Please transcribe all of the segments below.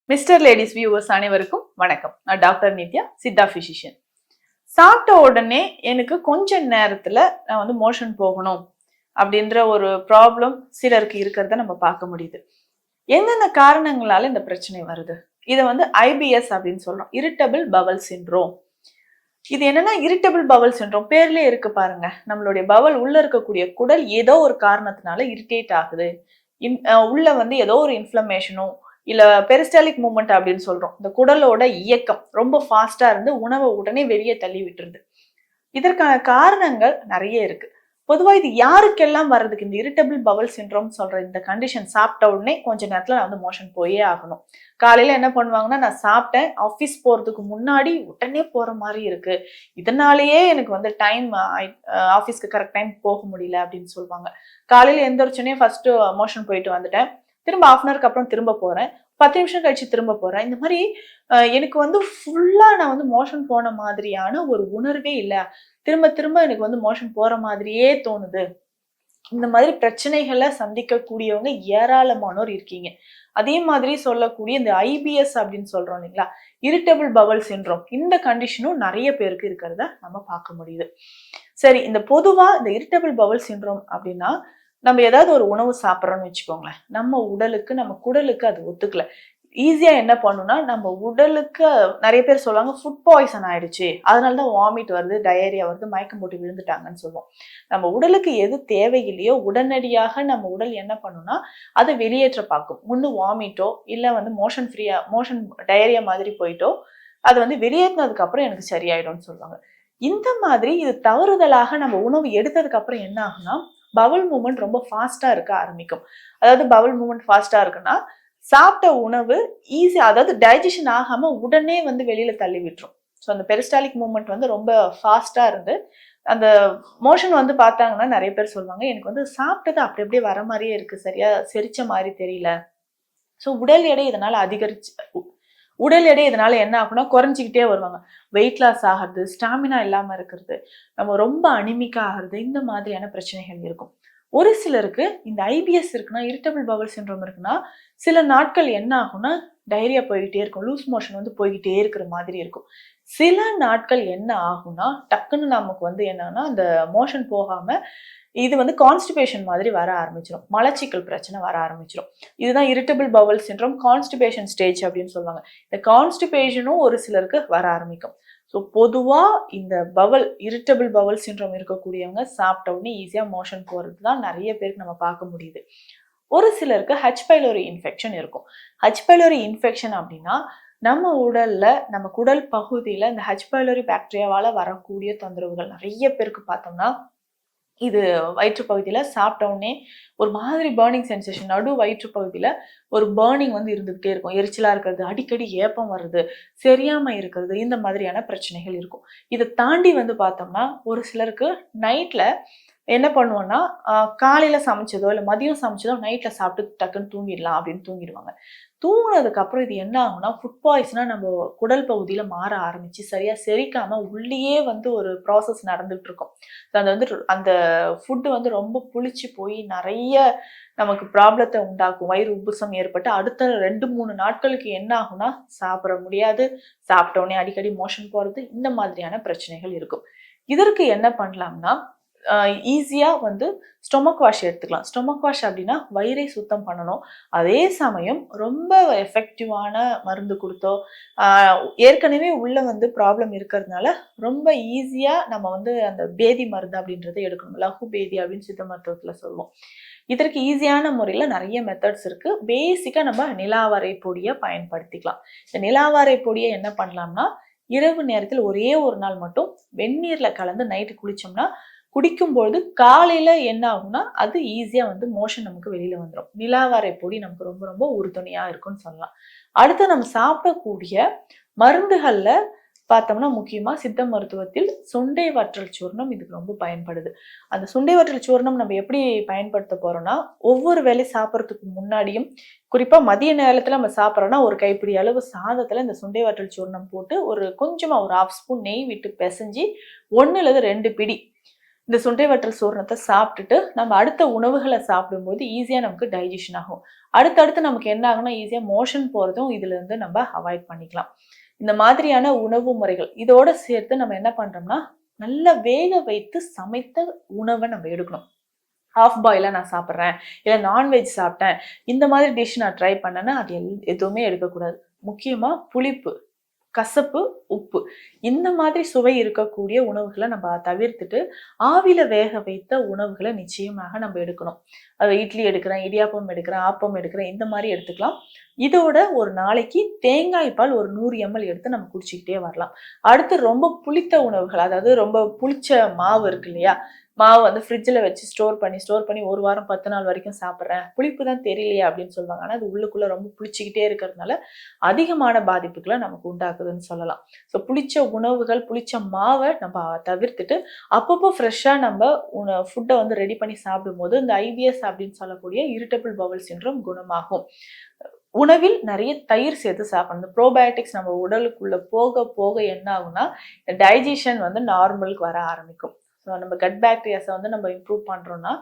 Mister ladies viewers அனைவருக்கும் வணக்கம். நான் டாக்டர் நித்யா, சித்தா பிசிஷியன். சாப்பிட்ட உடனே எனக்கு கொஞ்ச நேரத்துல நான் மோஷன் போகணும் அப்படின்ற ஒரு ப்ராப்ளம் சிலருக்கு இருக்கிறத நம்ம பார்க்க முடியுது. என்னென்ன காரணங்களால இந்த பிரச்சனை வருது? இதை ஐபிஎஸ் அப்படின்னு சொல்றோம், இரிட்டபிள் பவல் சிண்ட்ரோம். இது என்னன்னா இரிட்டபிள் பவல் சிண்ட்ரோம் பேர்லயே இருக்கு பாருங்க. நம்மளுடைய பவல் உள்ள இருக்கக்கூடிய குடல் ஏதோ ஒரு காரணத்தினால இரிட்டேட் ஆகுது. உள்ள ஏதோ ஒரு இன்ஃப்ளமேஷனோ இல்ல பெரிஸ்டாலிக் மூவ்மெண்ட் அப்படின்னு சொல்றோம். இந்த குடலோட இயக்கம் ரொம்ப ஃபாஸ்டா இருந்து உணவை உடனே வெளியே தள்ளி விட்டுருது. இதற்கான காரணங்கள் நிறைய இருக்கு. பொதுவா இது யாருக்கெல்லாம் வர்றதுக்கு இந்த இரிட்டபிள் பவல் சிண்ட்ரோம் சொல்ற இந்த கண்டிஷன் சாப்பிட்ட உடனே கொஞ்ச நேரத்துல நான் மோஷன் போயே ஆகணும். காலையில என்ன பண்ணுவாங்கன்னா, நான் சாப்பிட்டேன், ஆஃபீஸ் போறதுக்கு முன்னாடி உடனே போற மாதிரி இருக்கு, இதனாலேயே எனக்கு டைம் ஆஃபீஸ்க்கு கரெக்ட் டைம் போக முடியல அப்படின்னு சொல்லுவாங்க. காலையில எந்திரிச்சோடனே ஃபர்ஸ்ட் மோஷன் போயிட்டு வந்துட்டேன், திரும்ப ஹாஃப் அன் ஹவருக்கு அப்புறம் திரும்ப போறேன், 10 நிமிஷம் கழிச்சு திரும்ப போறேன். இந்த மாதிரி எனக்கு ஃபுல்லா நான் மோஷன் போன மாதிரியான ஒரு உணர்வே இல்லை. திரும்ப திரும்ப எனக்கு மோஷன் போற மாதிரியே தோணுது. இந்த மாதிரி பிரச்சனைகளை சந்திக்கக்கூடியவங்க ஏராளமானோர் இருக்கீங்க. அதே மாதிரி சொல்லக்கூடிய இந்த ஐபிஎஸ் அப்படின்னு சொல்றோம் இல்லைங்களா, இரிட்டபிள் பவல் சிண்ட்ரோம், இந்த கண்டிஷனும் நிறைய பேருக்கு இருக்கிறத நம்ம பார்க்க முடியுது. சரி, இந்த பொதுவா இந்த இரிட்டபிள் பவல் சிண்ட்ரோம் அப்படின்னா, நம்ம ஏதாவது ஒரு உணவு சாப்பிட்றோம்னு வச்சுக்கோங்களேன், நம்ம உடலுக்கு நம்ம குடலுக்கு அது ஒத்துக்கல. ஈஸியா என்ன பண்ணுன்னா, நம்ம உடலுக்கு நிறைய பேர் சொல்லுவாங்க ஃபுட் பாய்சன் ஆயிடுச்சு, அதனாலதான் வாமிட் வருது, டயரியா வருது, மயக்கம் போட்டு விழுந்துட்டாங்கன்னு சொல்லுவோம். நம்ம உடலுக்கு எது தேவையில்லையோ உடனடியாக நம்ம உடல் என்ன பண்ணுன்னா அதை வெளியேற்ற பார்க்கும். ஒண்ணு வாமிட்டோ இல்ல மோஷன் டயரியா மாதிரி போயிட்டோ அதை வெளியேற்றினதுக்கு அப்புறம் எனக்கு சரியாயிடும்னு சொல்லுவாங்க. இந்த மாதிரி இது தவறுதலாக நம்ம உணவு எடுத்ததுக்கு அப்புறம் என்ன ஆகும்னா, பவல் மூவ்மெண்ட் ரொம்ப ஃபாஸ்டா இருக்க ஆரம்பிக்கும். அதாவது பவல் மூவ்மெண்ட் ஃபாஸ்டா இருக்குன்னா, சாப்பிட்ட உணவு ஈஸியா, அதாவது டைஜஷன் ஆகாம உடனே வெளியில தள்ளி விட்டுரும். ஸோ அந்த பெரிஸ்டாலிக் மூவ்மெண்ட் ரொம்ப ஃபாஸ்டா இருந்து அந்த மோஷன் பார்த்தாங்கன்னா நிறைய பேர் சொல்லுவாங்க, எனக்கு சாப்பிட்டது அப்படி அப்படியே வர மாதிரியே இருக்கு, சரியா செரிச்ச மாதிரி தெரியல. ஸோ உடல் எடை இதனால என்ன ஆகும்னா குறைஞ்சிக்கிட்டே வருவாங்க. வெயிட் லாஸ் ஆகிறது, ஸ்டாமினா இல்லாம இருக்கிறது, நம்ம ரொம்ப அனிமிக்கா ஆகிறது, இந்த மாதிரியான பிரச்சனைகள் இருக்கும். ஒரு சிலருக்கு இந்த ஐபிஎஸ் இருக்குன்னா, இரிட்டபிள் பவல் சிண்ட்ரோம் இருக்குன்னா, சில நாட்கள் என்ன ஆகும்னா டைரியா போய்கிட்டே இருக்கும், லூஸ் மோஷன் போய்கிட்டே இருக்கிற மாதிரி இருக்கும். சில நாட்கள் என்ன ஆகும்னா டக்குன்னு நமக்கு என்னன்னா அந்த மோஷன் போகாம இது கான்ஸ்டிபேஷன் மாதிரி வர ஆரம்பிச்சிடும், மலச்சிக்கல் பிரச்சனை வர ஆரம்பிச்சிடும். இதுதான் irritable Powell syndrome constipation stage அப்படின்னு சொல்லுவாங்க. இந்த கான்ஸ்டிபேஷனும் ஒரு சிலருக்கு வர ஆரம்பிக்கும். ஸோ பொதுவா இந்த இரிட்டபிள் பவல் சிண்ட்ரோம் இருக்கக்கூடியவங்க சாப்பிட்ட உடனே ஈஸியா மோஷன் போறது தான் நிறைய பேருக்கு நம்ம பார்க்க முடியுது. ஒரு சிலருக்கு ஹச் பைலோரி இன்ஃபெக்ஷன் இருக்கும். ஹச் பைலோரி இன்ஃபெக்ஷன் அப்படின்னா நம்ம உடல்ல நம்ம குடல் பகுதியில இந்த ஹச் பைலோரி பாக்டீரியாவால வரக்கூடிய தொந்தரவுகள் நிறைய பேருக்கு பார்த்தோம்னா, இது வயிற்று பகுதியில சாப்பிட்ட உடனே ஒரு மாதிரி பர்னிங் சென்சேஷன், நடு வயிற்று பகுதியில ஒரு பர்னிங் இருந்துகிட்டே இருக்கும், எரிச்சலா இருக்கிறது, அடிக்கடி ஏப்பம் வருது, சரியாம இருக்கிறது, இந்த மாதிரியான பிரச்சனைகள் இருக்கும். இதை தாண்டி பார்த்தோம்னா ஒரு சிலருக்கு நைட்ல என்ன பண்ணுவோம்னா, காலையில சமைச்சதோ இல்ல மதியம் சமைச்சதோ நைட்ல சாப்பிட்டு டக்குன்னு தூங்கிடலாம் அப்படின்னு தூங்கிடுவாங்க. தூங்குனதுக்கு அப்புறம் இது என்ன ஆகும்னா ஃபுட் பாய்சனா நம்ம குடல் பகுதியில மாற ஆரம்பிச்சு சரியா செரிக்காம உள்ளேயே ஒரு ப்ராசஸ் நடந்துட்டு இருக்கும். அது அந்த ஃபுட்டு ரொம்ப புளிச்சு போய் நிறைய நமக்கு ப்ராப்ளத்தை உண்டாக்கும். வயிறு உப்புசம் ஏற்பட்டு அடுத்த 2-3 நாட்களுக்கு என்ன ஆகும்னா சாப்பிட முடியாது, சாப்பிட்ட உடனே அடிக்கடி மோஷன் போறது, இந்த மாதிரியான பிரச்சனைகள் இருக்கும். இதற்கு என்ன பண்ணலாம்னா, ஈஸியா ஸ்டொமக் வாஷ் எடுத்துக்கலாம். ஸ்டொமக் வாஷ் அப்படின்னா வயிறை சுத்தம் பண்ணணும். அதே சமயம் ரொம்ப எஃபெக்டிவான மருந்து கொடுத்தோ, ஏற்கனவே உள்ள ப்ராப்ளம் இருக்கிறதுனால ரொம்ப ஈஸியா நம்ம அந்த பேதி மருந்து அப்படின்றத எடுக்கணும். லகு பேதி அப்படின்னு சித்த மருத்துவத்துல சொல்லுவோம். இதற்கு ஈஸியான முறையில நிறைய மெத்தட்ஸ் இருக்கு. பேசிக்கா நம்ம நிலாவரை பொடியை பயன்படுத்திக்கலாம். இந்த நிலாவரை பொடியை என்ன பண்ணலாம்னா, இரவு நேரத்தில் ஒரே ஒரு நாள் மட்டும் வெந்நீர்ல கலந்து நைட்டு குளிச்சோம்னா, குடிக்கும்பொழுது காலையில என்ன ஆகும்னா அது ஈஸியா மோஷன் நமக்கு வெளியில வந்துடும். நிலாவாரை பொடி நமக்கு ரொம்ப ரொம்ப உறுதுணையா இருக்கும்னு சொல்லலாம். அடுத்து நம்ம சாப்பிடக்கூடிய மருந்துகள்ல பார்த்தோம்னா முக்கியமா சித்த மருத்துவத்தில் சுண்டை வற்றல் சூர்ணம் இதுக்கு ரொம்ப பயன்படுது. அந்த சுண்டை வற்றல் சூர்ணம் நம்ம எப்படி பயன்படுத்த போறோம்னா, ஒவ்வொரு வேளை சாப்பிட்றதுக்கு முன்னாடியும், குறிப்பா மதிய நேரத்துல நம்ம சாப்பிட்றோம்னா ஒரு கைப்பிடி அளவு சாதத்துல இந்த சுண்டை வற்றல் சூர்ணம் போட்டு கொஞ்சமா ஒரு 1/2 ஸ்பூன் நெய் விட்டு பிசைஞ்சு 1 அல்லது 2 பிடி இந்த சுண்டை வற்றல் சூரணத்தை சாப்பிட்டுட்டு நம்ம அடுத்த உணவுகளை சாப்பிடும்போது ஈஸியா நமக்கு டைஜஷன் ஆகும். அடுத்தடுத்து நமக்கு என்ன ஆகும்னா ஈஸியா மோஷன் போறதும் இதுல இருந்து நம்ம அவாய்ட் பண்ணிக்கலாம். இந்த மாதிரியான உணவு முறைகள் இதோட சேர்த்து நம்ம என்ன பண்றோம்னா நல்லா வேக வைத்து சமைத்த உணவை நம்ம எடுக்கணும். ஹாஃப் பாயிலா நான் சாப்பிட்றேன், இல்லை நான்வெஜ் சாப்பிட்டேன், இந்த மாதிரி டிஷ் நான் ட்ரை பண்ணேன்னா அது எதுவுமே எடுக்கக்கூடாது. முக்கியமா புளிப்பு, கசப்பு, உப்பு இந்த மாதிரி சுவை இருக்கக்கூடிய உணவுகளை நம்ம தவிர்த்துட்டு ஆவில வேக வைத்த உணவுகளை நிச்சயமாக நம்ம எடுக்கணும். அது இட்லி எடுக்கிறேன், இடியாப்பம் எடுக்கிறேன், ஆப்பம் எடுக்கிறேன், இந்த மாதிரி எடுத்துக்கலாம். இதோட ஒரு நாளைக்கு தேங்காய் பால் ஒரு 100 ml எடுத்து நம்ம குடிச்சிக்கிட்டே வரலாம். அடுத்து ரொம்ப புளித்த உணவுகள், அதாவது ரொம்ப புளிச்ச மாவு இருக்கு இல்லையா, மாவு வந்து ஃப்ரிட்ஜில் வச்சு ஸ்டோர் பண்ணி 1 வாரம் 10 நாள் வரைக்கும் சாப்பிட்றேன், புளிப்பு தான் தெரியலையே அப்படின்னு சொல்லுவாங்க. ஆனால் அது உள்ளுக்குள்ளே ரொம்ப புளிச்சிக்கிட்டே இருக்கிறதுனால அதிகமான பாதிப்புகளை நமக்கு உண்டாக்குதுன்னு சொல்லலாம். ஸோ புளிச்ச உணவுகள், புளிச்ச மாவை நம்ம தவிர்த்துட்டு அப்பப்போ ஃப்ரெஷ்ஷாக நம்ம ஃபுட்டை வந்து ரெடி பண்ணி சாப்பிடும்போது இந்த ஐபிஎஸ் அப்படின்னு சொல்லக்கூடிய இரிட்டபிள் பவல் சிண்ட்ரோம் குணமாகும். உணவில் நிறைய தயிர் சேர்த்து சாப்பிடணும். இந்த ப்ரோபயோட்டிக்ஸ் நம்ம உடலுக்குள்ள போக போக என்ன ஆகும்னா டைஜஷன் வந்து நார்மலுக்கு வர ஆரம்பிக்கும். ஸோ நம்ம கட் பாக்டீரியாஸை வந்து நம்ம இம்ப்ரூவ் பண்ணுறோம்னா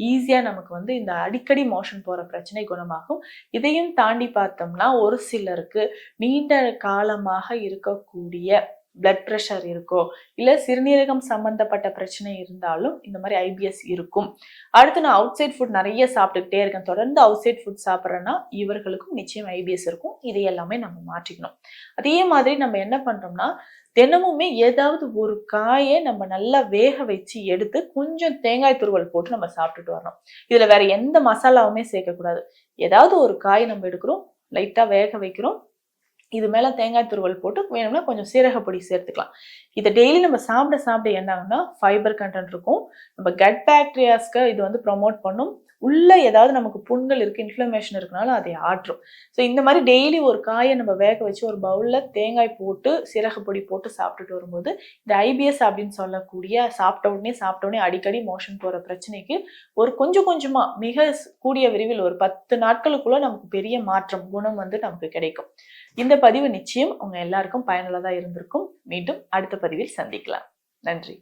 ஈஸியாக நமக்கு வந்து இந்த அடிக்கடி மோஷன் போகிற பிரச்சனை குணமாகும். இதையும் தாண்டி பார்த்தோம்னா ஒரு சிலருக்கு நீண்ட காலமாக இருக்கக்கூடிய பிளட் ப்ரெஷர் இருக்கோ, இல்லை சிறுநீரகம் சம்பந்தப்பட்ட பிரச்சனை இருந்தாலும் இந்த மாதிரி ஐபிஎஸ் இருக்கும். அடுத்து நான் அவுட் சைட் ஃபுட் நிறைய சாப்பிட்டுக்கிட்டே இருக்கேன், தொடர்ந்து அவுட் சைட் ஃபுட் சாப்பிட்றேன்னா இவர்களுக்கும் நிச்சயம் ஐபிஎஸ் இருக்கும். இது எல்லாமே நம்ம மாற்றிக்கணும். அதே மாதிரி நம்ம என்ன பண்றோம்னா தினமுமே ஏதாவது ஒரு காயை நம்ம நல்லா வேக வச்சு எடுத்து கொஞ்சம் தேங்காய் துருவல் போட்டு நம்ம சாப்பிட்டுட்டு வரணும். இதுல வேற எந்த மசாலாவுமே சேர்க்கக்கூடாது. ஏதாவது ஒரு காய் நம்ம எடுக்கிறோம், லைட்டா வேக வைக்கிறோம், இது மேல தேங்காய் துருவல் போட்டு வேணும்னா கொஞ்சம் சீரகப்பொடி சேர்த்துக்கலாம். இதை டெய்லி நம்ம சாப்பிட என்ன ஆகும்னா ஃபைபர் கண்டென்ட் இருக்கும். நம்ம கட் பாக்டீரியாஸ்க்கு இது வந்து ப்ரொமோட் பண்ணும். உள்ள ஏதாவது நமக்கு புண்கள் இருக்கு, இன்ஃப்ளமேஷன் இருக்குனாலும் அதை ஆற்றும். ஸோ இந்த மாதிரி டெய்லி ஒரு காயை நம்ம வேக வச்சு ஒரு பவுல்ல தேங்காய் போட்டு சீரகப்பொடி போட்டு சாப்பிட்டுட்டு வரும்போது இந்த ஐபிஎஸ் அப்படின்னு சொல்லக்கூடிய சாப்பிட்ட உடனே அடிக்கடி மோஷன் போற பிரச்சனைக்கு ஒரு கொஞ்சமா மிக கூடிய விரைவில் ஒரு 10 நாட்களுக்குள்ள நமக்கு பெரிய மாற்றம், குணம் வந்து நமக்கு கிடைக்கும். இந்த பதிவு நிச்சயம் உங்க எல்லாருக்கும் பயனுள்ளதா இருந்திருக்கும். மீண்டும் அடுத்த பதிவில் சந்திக்கலாம். நன்றி.